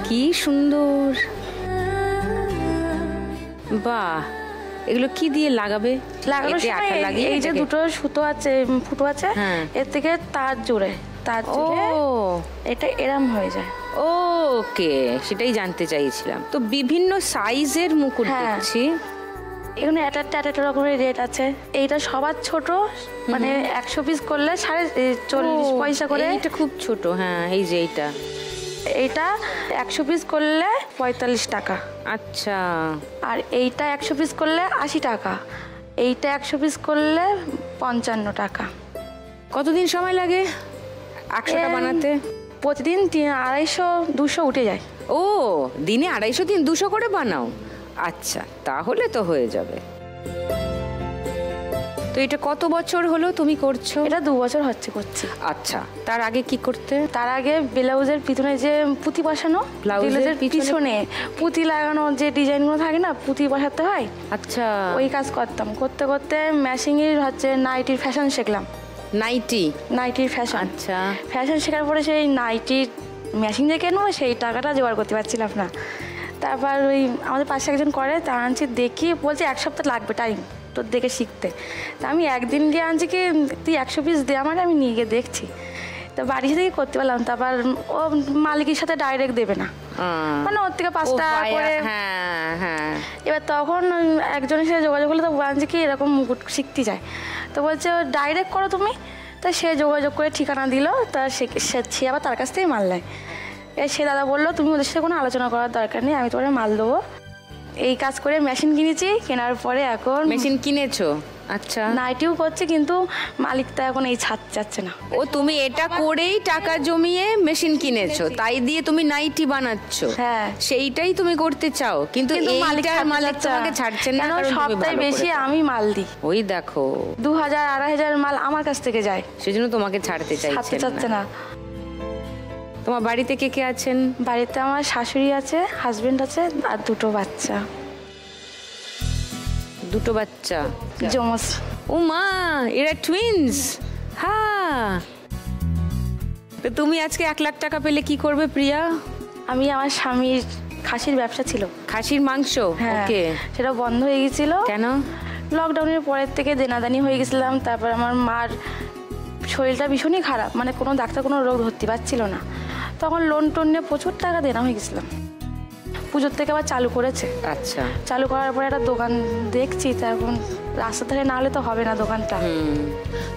কি সুন্দর, বাহ। এগুলো কি দিয়ে লাগাবে? লাগানোর সময় এই যে দুটো সুতো আছে, ফুটো আছে, এর থেকে তার জোড়ে এটা এরম হয়ে যায়। ওকে, সেটাই জানতে চাইছিলাম। তো বিভিন্ন সাইজের মুকুট দেখছি, এখানে একটা রকমের রেট আছে। এইটা সবার ছোট, মানে 100 পিস করলে 40 পয়সা করে। এটা খুব ছোট। হ্যাঁ, এই যে এইটা 100 পিস করলে 45 টাকা। আচ্ছা। আর এইটা 100 পিস করলে 80 টাকা, এইটা 100 পিস করলে 55 টাকা। কতদিন সময় লাগে 100টা বানাতে? প্রতিদিন 250-200 উঠে যায়। ও, দিনে 250-200 করে বানাও? আচ্ছা, তাহলে তো হয়ে যাবে। তো এটা কত বছর হলো তুমি করছো? এটা 2 বছর হচ্ছে করছি। আচ্ছা, তার আগে কি করতে? তার আগে ব্লাউজের পিছনে যে পুঁতি বসানো, ব্লাউজের পিছনে পুঁতি লাগানো যে ডিজাইনগুলো থাকে না, পুঁতি বসাতে হয়। আচ্ছা, ওই কাজ করতাম। করতে করতে ম্যাশিংয়ের নাইটির ফ্যাশন শিখলাম। নাইটির ফ্যাশন। আচ্ছা, ফ্যাশন শেখার পরে সেই নাইটির মেশিন যে কেনবো সেই টাকাটা জোগাড় করতে পারছিলাম না। তারপর ওই আমাদের পাশে একজন করে, তা আনছি, দেখি বলছে 1 সপ্তাহ লাগবে টাইম তোর দেখে শিখতে। তা আমি একদিন গিয়ে আনছি কি, তুই 100 পিস দে আমাকে, আমি নিয়ে গিয়ে দেখছি। তো বাড়ি থেকে করতে পারলাম। তারপর ও মালিকের সাথে ডাইরেক্ট দেবে না, মানে ওর থেকে 5 টাকা করে। এবার তখন একজনের সাথে যোগাযোগ করলে, তো আনছি কি এরকম মুকুট শিখতে যায়, তো বলছে ডাইরেক্ট করো তুমি। তা সে যোগাযোগ করে ঠিকানা দিল, তা সে আবার তার কাছ থেকেই মাল নেয়। সে দাদা বললো তুমি ওদের সাথে কোনো আলোচনা করার দরকার নেই, আমি তোমার মাল দেবো। এই কাজ করে মেশিন কিনেছি, কেনার পরে এখন মেশিন কিনেছো? আচ্ছা, নাইটিও করছে, কিন্তু মালিকটা এখন এই ছাড় যাচ্ছে না। ও, তুমি এটা করেই টাকা জমিয়ে মেশিন কিনেছো, তাই দিয়ে তুমি নাইটি বানাচ্ছো। হ্যাঁ, সেইটাই তুমি করতে চাও, কিন্তু মালিক তোমাকে ছাড়ছে না, কারণ সবটাই বেশি আমি মাল দিই। ওই দেখো, 2000-2500 মাল আমার কাছ থেকে যায়, সেজন্য তোমাকে ছাড়তে চাইছে না। তোমার বাড়িতে কে কে আছেন? বাড়িতে আমার শাশুড়ি আছে, হাজবেন্ড আছে, আর 2 বাচ্চা। 2 বাচ্চা? জমজ। ও মা, এরা টুইনস? হ্যাঁ। তো তুমি আজকে 1 লাখ টাকা পেলে কি করবে প্রিয়া? আমি আমার স্বামীর খাসির ব্যবসা ছিল, খাসির মাংস। ওকে, সেটা বন্ধ হয়ে গেছিল। কেন? লকডাউনের পরের থেকে দেনাদানি হয়ে গেছিলাম। তারপর আমার মার শরীরটা ভীষণই খারাপ, মানে কোনো ডাক্তার কোনো রোগ ধরতে পারছিল না। তখন লোন টোন নিয়ে প্রচুর টাকা দেনা হয়ে গেছিলাম। পুজোর থেকে আবার চালু করেছে। আচ্ছা, চালু করার পরে একটা দোকান দেখছি, তা এখন রাস্তার ধারে না হলে তো হবে না দোকানটা।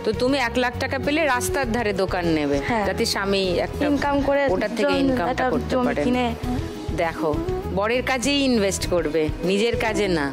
তো তুমি 1 লাখ টাকা পেলে রাস্তার ধারে দোকান নেবে, যাতে স্বামী একটা ইনকাম করে, ওটা থেকে ইনকামটা করতে পারে। কিনে দেখো, বরের কাজেই ইনভেস্ট করবে, নিজের কাজে না।